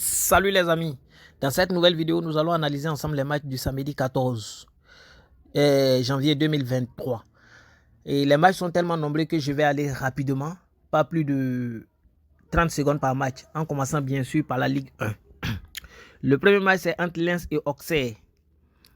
Salut les amis, dans cette nouvelle vidéo, nous allons analyser ensemble les matchs du samedi 14 janvier 2023. Et les matchs sont tellement nombreux que je vais aller rapidement, pas plus de 30 secondes par match, en commençant bien sûr par la Ligue 1. Le premier match, c'est entre Lens et Auxerre.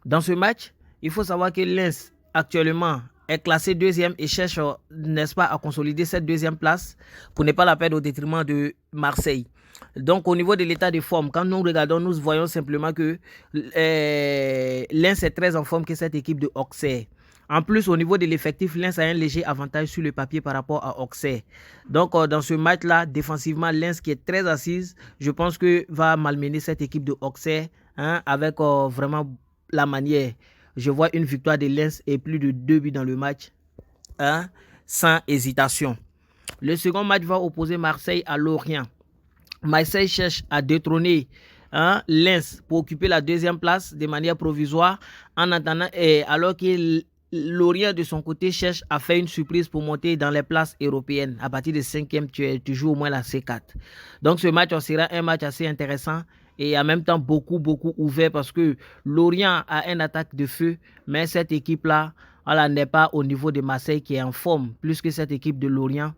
Dans ce match, il faut savoir que Lens, actuellement, est classé deuxième et cherche, n'est-ce pas, à consolider cette deuxième place pour ne pas la perdre au détriment de Marseille. Donc, au niveau de l'état de forme, quand nous regardons, nous voyons simplement que Lens est très en forme que cette équipe de Auxerre. En plus, au niveau de l'effectif, Lens a un léger avantage sur le papier par rapport à Auxerre. Donc, dans ce match-là, défensivement, Lens qui est très assise, je pense que va malmener cette équipe de Auxerre avec vraiment la manière. Je vois une victoire de Lens et plus de 2 buts dans le match, sans hésitation. Le second match va opposer Marseille à Lorient. Marseille cherche à détrôner Lens pour occuper la deuxième place de manière provisoire, en attendant, alors que Lorient de son côté cherche à faire une surprise pour monter dans les places européennes. À partir de 5e, tu joues au moins la C4. Donc ce match sera un match assez intéressant et en même temps beaucoup ouvert, parce que Lorient a une attaque de feu, mais cette équipe-là n'est pas au niveau de Marseille qui est en forme, plus que cette équipe de Lorient,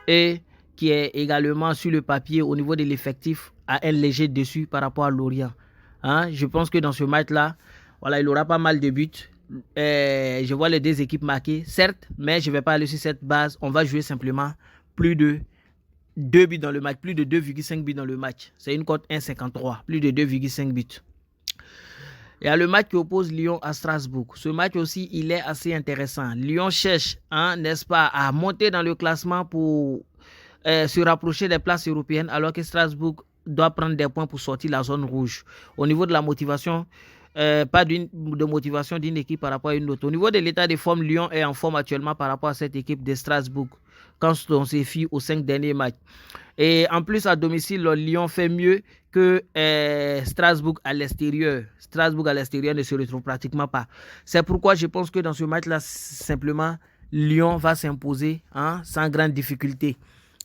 et qui est également sur le papier au niveau de l'effectif a un léger dessus par rapport à Lorient. Je pense que dans ce match-là, il aura pas mal de buts. Je vois les deux équipes marquées, certes, mais je ne vais pas aller sur cette base. On va jouer simplement plus de 2 buts dans le match, plus de 2,5 buts dans le match. C'est une cote 1,53, plus de 2,5 buts. Il y a le match qui oppose Lyon à Strasbourg. Ce match aussi, il est assez intéressant. Lyon cherche, n'est-ce pas, à monter dans le classement pour se rapprocher des places européennes, alors que Strasbourg doit prendre des points pour sortir la zone rouge. Au niveau de la motivation, pas de motivation d'une équipe par rapport à une autre. Au niveau de l'état de forme, Lyon est en forme actuellement par rapport à cette équipe de Strasbourg, quand on se fie aux 5 derniers matchs. Et en plus, à domicile, Lyon fait mieux que Strasbourg à l'extérieur. Strasbourg à l'extérieur ne se retrouve pratiquement pas. C'est pourquoi je pense que dans ce match-là, simplement, Lyon va s'imposer sans grande difficulté.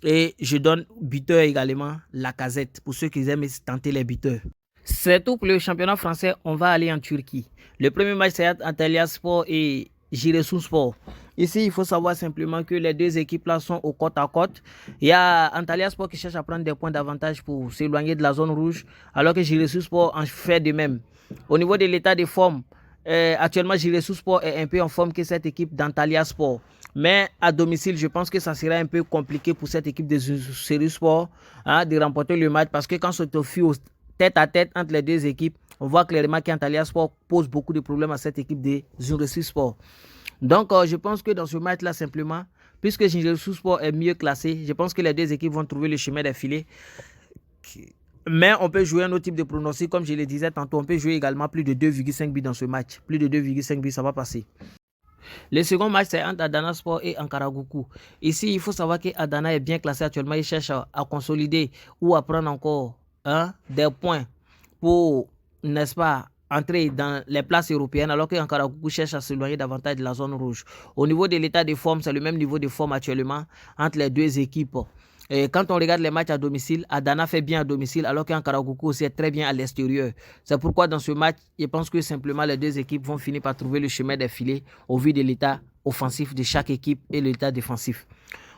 Et je donne buteur également Lacazette, pour ceux qui aiment tenter les buteurs. C'est tout pour le championnat français. On va aller en Turquie. Le premier match, c'est Antalyaspor et Giresunspor. Ici, il faut savoir simplement que les deux équipes-là sont au côte à côte. Il y a Antalyaspor qui cherche à prendre des points d'avantage pour s'éloigner de la zone rouge, alors que Giresunspor en fait de même. Au niveau de l'état de forme, actuellement, Giresunspor est un peu en forme que cette équipe d'Antalyaspor. Mais à domicile, je pense que ça sera un peu compliqué pour cette équipe de Giresunspor de remporter le match, parce que quand on se fie au tête à tête entre les deux équipes, on voit clairement qu'Antalyaspor pose beaucoup de problèmes à cette équipe de Giresunspor. Donc, je pense que dans ce match-là, simplement, puisque Giresunspor est mieux classé, je pense que les deux équipes vont trouver le chemin des filets. Mais on peut jouer un autre type de pronostic, comme je le disais tantôt. On peut jouer également plus de 2,5 buts dans ce match. Plus de 2,5 buts, ça va passer. Le second match, c'est entre Adanaspor et Ankaragucu. Ici, il faut savoir qu'Adana est bien classé actuellement. Il cherche à consolider ou à prendre encore des points pour, n'est-ce pas, entrer dans les places européennes, alors qu'Ankaragucu cherche à s'éloigner davantage de la zone rouge. Au niveau de l'état de forme, c'est le même niveau de forme actuellement entre les deux équipes. Et quand on regarde les matchs à domicile, Adana fait bien à domicile, alors qu'Ankaragucu aussi est très bien à l'extérieur. C'est pourquoi dans ce match, je pense que simplement les deux équipes vont finir par trouver le chemin des filets au vu de l'état offensif de chaque équipe et l'état défensif.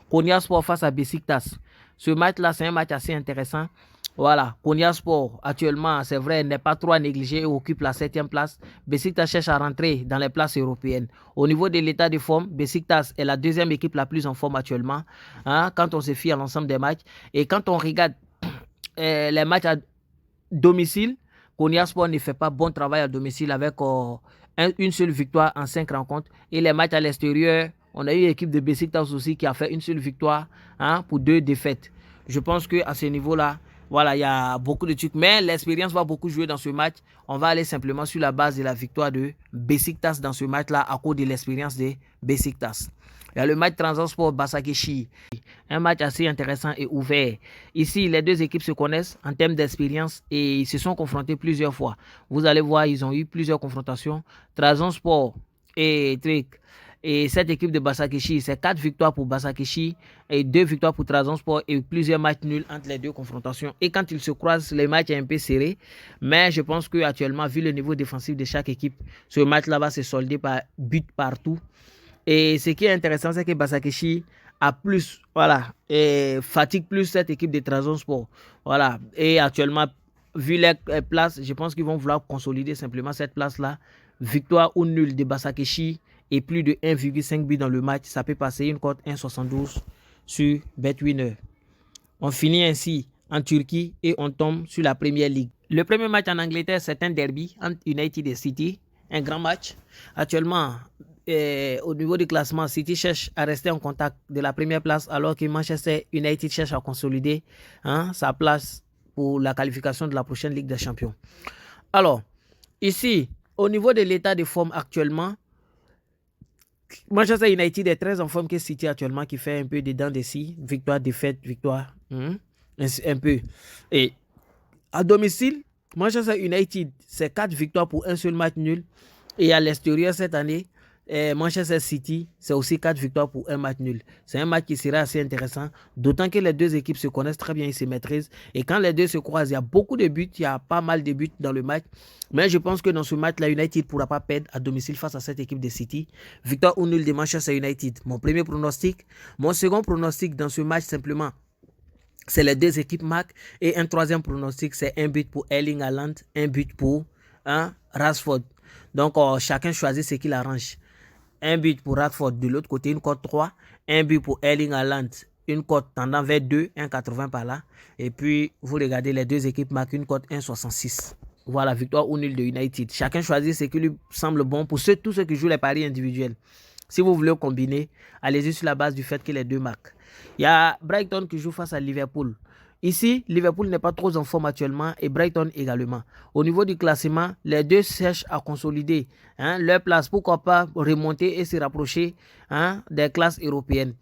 Konyaspor face à Besiktas. Ce match-là, c'est un match assez intéressant. Voilà, Konyaspor, actuellement, c'est vrai, n'est pas trop à négliger et occupe la 7e place. Besiktas cherche à rentrer dans les places européennes. Au niveau de l'état de forme, Besiktas est la deuxième équipe la plus en forme actuellement, quand on se fie à l'ensemble des matchs. Et quand on regarde les matchs à domicile, Konyaspor ne fait pas bon travail à domicile avec une seule victoire en 5 rencontres. Et les matchs à l'extérieur, on a eu l'équipe de Besiktas aussi qui a fait une seule victoire pour 2 défaites. Je pense qu'à ce niveau-là, voilà, il y a beaucoup de trucs, mais l'expérience va beaucoup jouer dans ce match. On va aller simplement sur la base de la victoire de Besiktas dans ce match-là à cause de l'expérience de Besiktas. Il y a le match Trabzonspor Başakşehir, un match assez intéressant et ouvert. Ici, les deux équipes se connaissent en termes d'expérience et ils se sont confrontés plusieurs fois. Vous allez voir, ils ont eu plusieurs confrontations. Trabzonspor et Et cette équipe de Basakechi, c'est 4 victoires pour Basakechi et 2 victoires pour Trabzonspor et plusieurs matchs nuls entre les deux confrontations. Et quand ils se croisent, les matchs est un peu serré. Mais je pense qu'actuellement, vu le niveau défensif de chaque équipe, ce match-là va se solder par but partout. Et ce qui est intéressant, c'est que Basakechi a plus, voilà, et fatigue plus cette équipe de Trabzonspor. Voilà. Et actuellement, vu les places, je pense qu'ils vont vouloir consolider simplement cette place-là. Victoire ou nul de Basakechi et plus de 1,5 but dans le match, ça peut passer une cote 1,72 sur BetWinner. On finit ainsi en Turquie et on tombe sur la Première Ligue. Le premier match en Angleterre, c'est un derby entre United et City, un grand match. Actuellement, au niveau du classement, City cherche à rester en contact de la première place alors que Manchester United cherche à consolider sa place pour la qualification de la prochaine Ligue des Champions. Alors, ici, au niveau de l'état de forme actuellement, Manchester United est très en forme que City actuellement, qui fait un peu des dents de scie. Victoire, défaite, victoire. Un peu. Et à domicile, Manchester United, c'est 4 victoires pour un seul match nul. Et à l'extérieur cette année, Manchester City, c'est aussi 4 victoires pour un match nul. C'est un match qui sera assez intéressant, d'autant que les deux équipes se connaissent très bien, ils se maîtrisent. Et quand les deux se croisent, il y a beaucoup de buts, il y a pas mal de buts dans le match. Mais je pense que dans ce match-là, United ne pourra pas perdre à domicile face à cette équipe de City. Victoire ou nul de Manchester United. Mon premier pronostic. Mon second pronostic dans ce match, simplement, c'est les deux équipes marquent. Et un troisième pronostic, c'est un but pour Erling Haaland, un but pour Rashford. Donc, chacun choisit ce qu'il arrange. Un but pour Rashford de l'autre côté, une cote 3. Un but pour Erling Haaland, une cote tendant vers 2, 1,80 par là. Et puis, vous regardez, les deux équipes marquent une cote 1,66. Voilà, victoire ou nul de United. Chacun choisit ce qui lui semble bon pour tous ceux qui jouent les paris individuels. Si vous voulez combiner, allez-y sur la base du fait que les deux marquent. Il y a Brighton qui joue face à Liverpool. Ici, Liverpool n'est pas trop en forme actuellement et Brighton également. Au niveau du classement, les deux cherchent à consolider leur place. Pourquoi pas remonter et se rapprocher des classes européennes.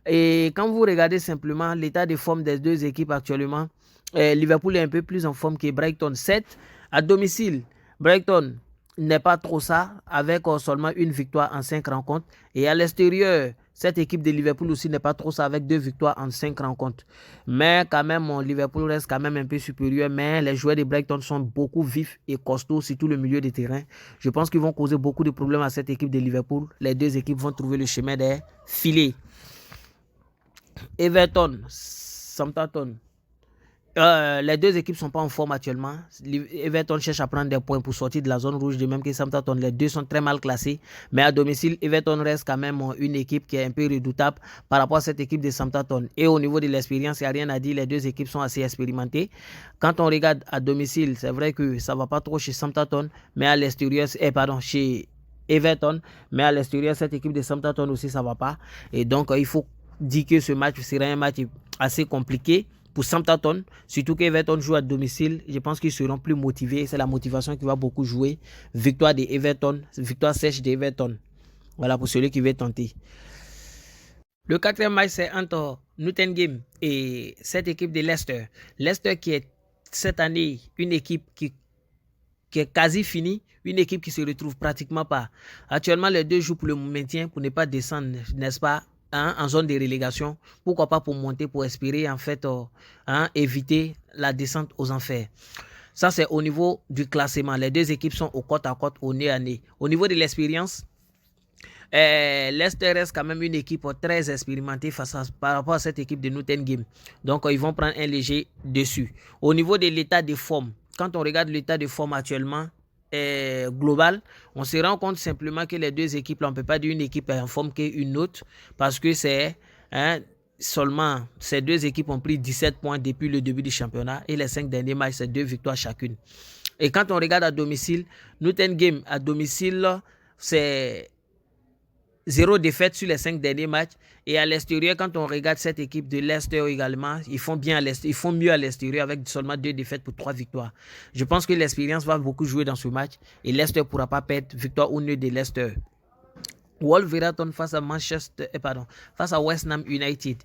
Et quand vous regardez simplement l'état de forme des deux équipes actuellement, Liverpool est un peu plus en forme que Brighton. 7 à domicile. Brighton n'est pas trop ça, avec seulement une victoire en 5 rencontres. Et à l'extérieur, cette équipe de Liverpool aussi n'est pas trop ça, avec 2 victoires en 5 rencontres. Mais quand même, Liverpool reste quand même un peu supérieur. Mais les joueurs de Brighton sont beaucoup vifs et costauds, surtout le milieu de terrain. Je pense qu'ils vont causer beaucoup de problèmes à cette équipe de Liverpool. Les deux équipes vont trouver le chemin des filets. Everton, Southampton. Les deux équipes ne sont pas en forme actuellement. Everton cherche à prendre des points pour sortir de la zone rouge, de même que Southampton. Les deux sont très mal classés. Mais à domicile, Everton reste quand même une équipe qui est un peu redoutable par rapport à cette équipe de Southampton. Et au niveau de l'expérience, il n'y a rien à dire. Les deux équipes sont assez expérimentées. Quand on regarde à domicile, c'est vrai que ça ne va pas trop chez Southampton, mais à l'extérieur, chez Everton. Mais à l'extérieur, cette équipe de Southampton aussi, ça ne va pas. Et donc, il faut dire que ce match sera un match assez compliqué pour Southampton, surtout qu'Everton joue à domicile. Je pense qu'ils seront plus motivés. C'est la motivation qui va beaucoup jouer. Victoire de Everton, victoire sèche d'Everton. Voilà pour celui qui veut tenter. Le quatrième match, c'est entre Nottingham et cette équipe de Leicester. Leicester qui est cette année une équipe qui est quasi finie, une équipe qui se retrouve pratiquement pas. Actuellement, les deux jouent pour le maintien, pour ne pas descendre, n'est-ce pas, en zone de relégation. Pourquoi pas pour monter, pour espérer en fait éviter la descente aux enfers. Ça, c'est au niveau du classement. Les deux équipes sont au côte à côte, au nez à nez. Au niveau de l'expérience, Leicester reste quand même une équipe très expérimentée par rapport à cette équipe de Nottingham. Donc, ils vont prendre un léger dessus. Au niveau de l'état de forme, quand on regarde l'état de forme actuellement, global, on se rend compte simplement que les deux équipes, là, on ne peut pas dire une équipe est en forme qu'une autre, parce que c'est seulement ces deux équipes ont pris 17 points depuis le début du championnat et les 5 derniers matchs, c'est 2 victoires chacune. Et quand on regarde à domicile, Nottingham à domicile, c'est 0 défaite sur les 5 derniers matchs. Et à l'extérieur, quand on regarde cette équipe de Leicester également, ils font mieux à l'extérieur avec seulement 2 défaites pour 3 victoires. Je pense que l'expérience va beaucoup jouer dans ce match. Et Leicester ne pourra pas perdre victoire ou nul de Leicester. Wolverhampton face à West Ham United.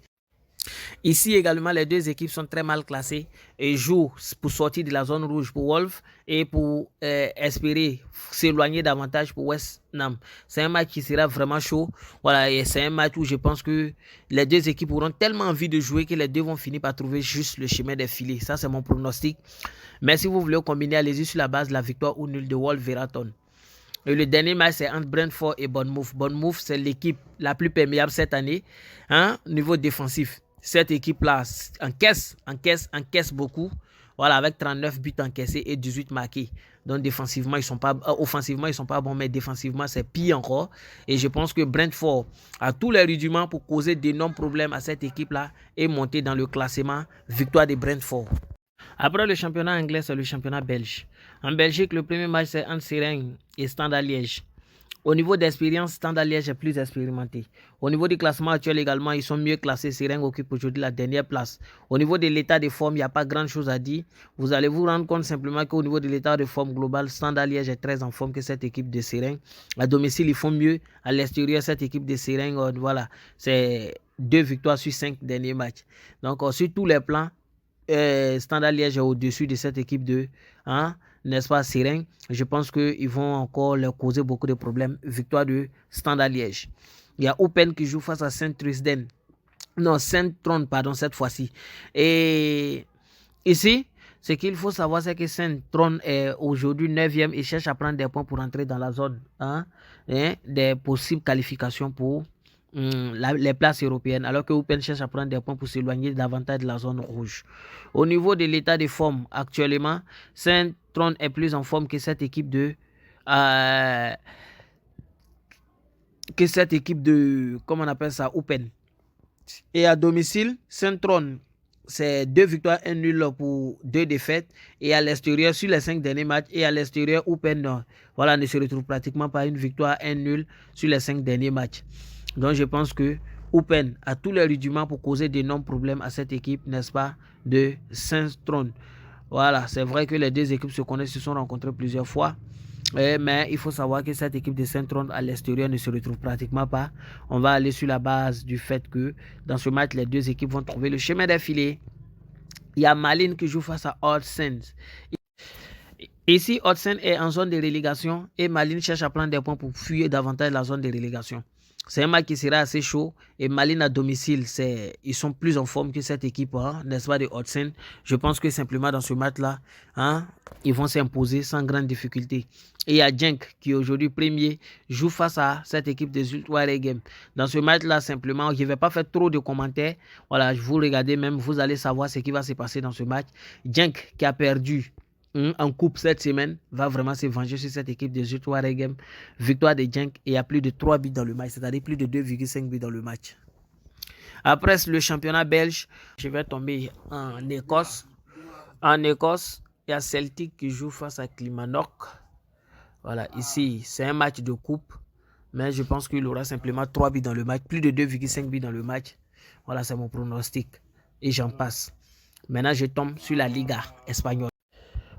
Ici également, les deux équipes sont très mal classées et jouent pour sortir de la zone rouge pour Wolf et pour espérer s'éloigner davantage pour West Ham. C'est un match qui sera vraiment chaud. Voilà, et c'est un match où je pense que les deux équipes auront tellement envie de jouer que les deux vont finir par trouver juste le chemin des filets. Ça, c'est mon pronostic. Mais si vous voulez combiner, allez-y sur la base de la victoire ou nulle de Wolverhampton. Et le dernier match, c'est entre Brentford et Bournemouth. Bournemouth, c'est l'équipe la plus perméable cette année, hein, niveau défensif. Cette équipe-là encaisse beaucoup. Voilà, avec 39 buts encaissés et 18 marqués. Donc, défensivement, ils sont pas, offensivement, ils ne sont pas bons, mais défensivement, c'est pire encore. Et je pense que Brentford a tous les rudiments pour causer d'énormes problèmes à cette équipe-là et monter dans le classement. Victoire de Brentford. Après le championnat anglais, c'est le championnat belge. En Belgique, le premier match, c'est entre Seraing et Standard Liège. Au niveau d'expérience, Standard Liège est plus expérimenté. Au niveau du classement actuel également, ils sont mieux classés. Seraing occupe aujourd'hui la dernière place. Au niveau de l'état de forme, il n'y a pas grand chose à dire. Vous allez vous rendre compte simplement qu'au niveau de l'état de forme global, Standard Liège est très en forme que cette équipe de Seraing. À domicile, ils font mieux. À l'extérieur, cette équipe de Seraing, voilà, c'est 2 victoires sur 5 derniers matchs. Donc, sur tous les plans, Standard Liège est au-dessus de cette équipe de, hein, n'est-ce pas, Seraing. Je pense qu'ils vont encore leur causer beaucoup de problèmes. Victoire de Standard Liège. Il y a Open qui joue face à Saint-Trisden. Non, Saint-Tron, pardon, cette fois-ci. Et ici, ce qu'il faut savoir, c'est que Saint-Tron est aujourd'hui 9e et cherche à prendre des points pour entrer dans la zone, hein, des possibles qualifications pour les places européennes, alors que Open cherche à prendre des points pour s'éloigner davantage de la zone rouge. Au niveau de l'état de forme, actuellement, Saint-Tron est plus en forme que cette équipe de comment on appelle ça, Open. Et à domicile, Saint-Tron, c'est 2 victoires, 1 nul pour 2 défaites. Et à l'extérieur, sur les 5 derniers matchs, et à l'extérieur, Open voilà, ne se retrouve pratiquement pas une victoire, 1 nul sur les 5 derniers matchs. Donc je pense que Open a tous les rudiments pour causer d'énormes problèmes à cette équipe, n'est-ce pas, de Saint-Tron. Voilà, c'est vrai que les deux équipes se connaissent, se sont rencontrées plusieurs fois. Mais il faut savoir que cette équipe de Saint-Tron à l'extérieur ne se retrouve pratiquement pas. On va aller sur la base du fait que dans ce match, les deux équipes vont trouver le chemin des filets. Il y a Malines qui joue face à Odsens. Ici, Odsens est en zone de relégation et Malines cherche à prendre des points pour fuir davantage la zone de relégation. C'est un match qui sera assez chaud et Malines à domicile, ils sont plus en forme que cette équipe, hein, n'est-ce pas, de Odsens. Je pense que simplement dans ce match-là, hein, ils vont s'imposer sans grande difficulté. Et il y a Genk qui aujourd'hui premier joue face à cette équipe des Ultra Game. Dans ce match-là, simplement, je ne vais pas faire trop de commentaires. Voilà, vous regardez même, vous allez savoir ce qui va se passer dans ce match. Genk qui a perdu en coupe cette semaine va vraiment se venger sur cette équipe de Ultra Game. Victoire de Genk et il y a plus de 3 buts dans le match, c'est-à-dire plus de 2,5 buts dans le match. Après le championnat belge, je vais tomber en Écosse. En Écosse, il y a Celtic qui joue face à Kilmarnock. Voilà, ici, c'est un match de coupe, mais je pense qu'il aura simplement 3 buts dans le match, plus de 2,5 buts dans le match. Voilà, c'est mon pronostic. Et j'en passe. Maintenant, je tombe sur la Liga espagnole.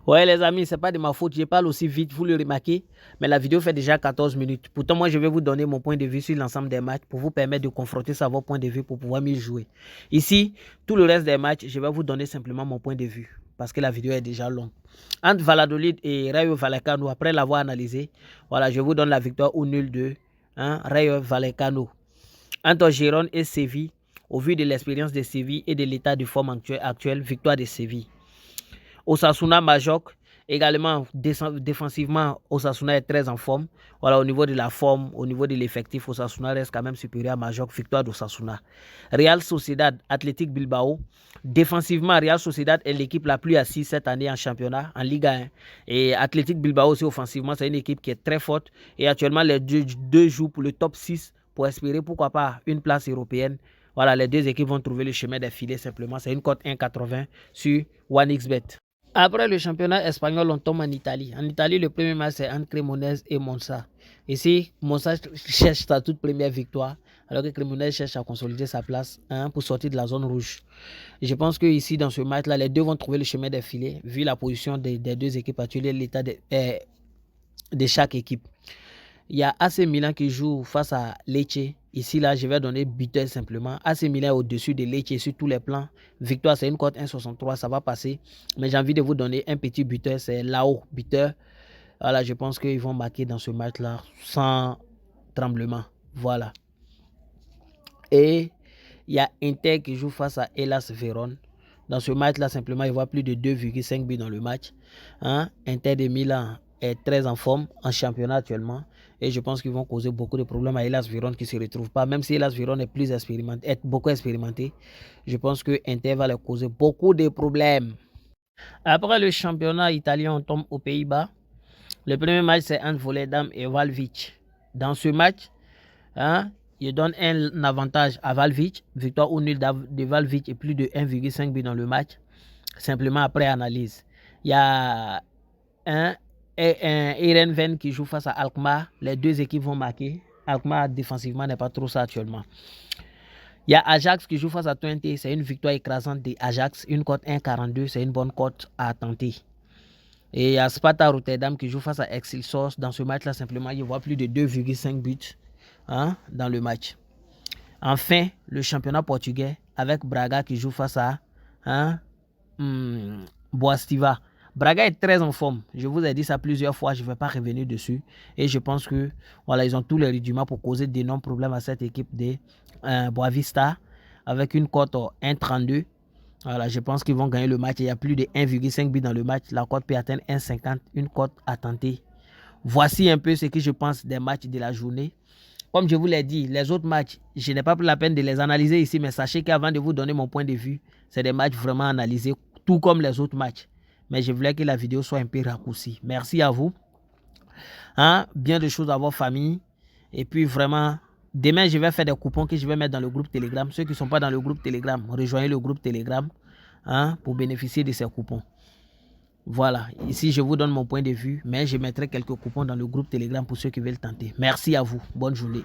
Ouais, les amis, c'est pas de ma faute. Je parle aussi vite, vous le remarquez. Mais la vidéo fait déjà 14 minutes. Pourtant, moi, je vais vous donner mon point de vue sur l'ensemble des matchs pour vous permettre de confronter ça à vos points de vue pour pouvoir mieux jouer. Ici, tout le reste des matchs, je vais vous donner simplement mon point de vue parce que la vidéo est déjà longue. Entre Valladolid et Rayo Vallecano, après l'avoir analysé, voilà, je vous donne la victoire ou nul de Rayo Vallecano. Entre Gérone et Séville, au vu de l'expérience de Séville et de l'état de forme actuel, victoire de Séville. Osasuna Majorque, également défensivement, Osasuna est très en forme. Voilà, au niveau de la forme, au niveau de l'effectif, Osasuna reste quand même supérieur à Majorque, victoire d'Osasuna. Real Sociedad, Athletic Bilbao. Défensivement, Real Sociedad est l'équipe la plus assise cette année en championnat, en Liga 1. Et Athletic Bilbao aussi offensivement, c'est une équipe qui est très forte. Et actuellement, les deux jouent pour le top 6 pour espérer, pourquoi pas, une place européenne. Voilà, les deux équipes vont trouver le chemin des filets simplement. C'est une cote 1,80 sur OneXBet. Après le championnat espagnol, on tombe en Italie. En Italie, le premier match, c'est entre Cremonese et Monza. Ici, Monza cherche sa toute première victoire, alors que Cremonese cherche à consolider sa place pour sortir de la zone rouge. Et je pense que ici, dans ce match-là, les deux vont trouver le chemin des filets, vu la position des deux équipes actuelles et l'état de chaque équipe. Il y a AC Milan qui joue face à Lecce. Ici, là, je vais donner buteur simplement. AC Milan est au-dessus de Lecce sur tous les plans. Victoire, c'est une cote 1,63, ça va passer. Mais j'ai envie de vous donner un petit buteur, c'est Lao, buteur. Voilà, je pense qu'ils vont marquer dans ce match-là sans tremblement. Voilà. Et il y a Inter qui joue face à Hellas Vérone. Dans ce match-là, simplement, il voit plus de 2,5 buts dans le match. Inter de Milan est très en forme en championnat actuellement. Et je pense qu'ils vont causer beaucoup de problèmes à Hellas Vérone qui ne se retrouve pas. Même si Hellas Vérone est beaucoup expérimenté, je pense que Inter va leur causer beaucoup de problèmes. Après le championnat italien, on tombe aux Pays-Bas. Le premier match, c'est entre Volendam et Valvic. Dans ce match, il donne un avantage à Valvic. Victoire ou nul de Valvic et plus de 1,5 but dans le match. Simplement après analyse. Il y a un Heerenveen qui joue face à Alkmaar. Les deux équipes vont marquer. Alkmaar défensivement n'est pas trop ça actuellement. Il y a Ajax qui joue face à Twente. C'est une victoire écrasante de Ajax. Une cote 1,42. C'est une bonne cote à tenter. Et il y a Sparta Rotterdam qui joue face à Excelsior. Dans ce match-là, simplement, il voit plus de 2,5 buts dans le match. Enfin, le championnat portugais avec Braga qui joue face à Boastiva. Braga est très en forme. Je vous ai dit ça plusieurs fois. Je ne vais pas revenir dessus. Et je pense que voilà, ils ont tous les rudiments pour causer d'énormes problèmes à cette équipe de Boavista avec une cote 1,32. Voilà, je pense qu'ils vont gagner le match. Il y a plus de 1,5 but dans le match. La cote peut atteindre 1,50. Une cote à tenter. Voici un peu ce que je pense des matchs de la journée. Comme je vous l'ai dit, les autres matchs, je n'ai pas pris la peine de les analyser ici, mais sachez qu'avant de vous donner mon point de vue, c'est des matchs vraiment analysés, tout comme les autres matchs. Mais je voulais que la vidéo soit un peu raccourcie. Merci à vous. Bien de choses à votre famille. Et puis vraiment, demain, je vais faire des coupons que je vais mettre dans le groupe Telegram. Ceux qui ne sont pas dans le groupe Telegram, rejoignez le groupe Telegram pour bénéficier de ces coupons. Voilà, ici je vous donne mon point de vue, mais je mettrai quelques coupons dans le groupe Telegram pour ceux qui veulent tenter. Merci à vous, bonne journée.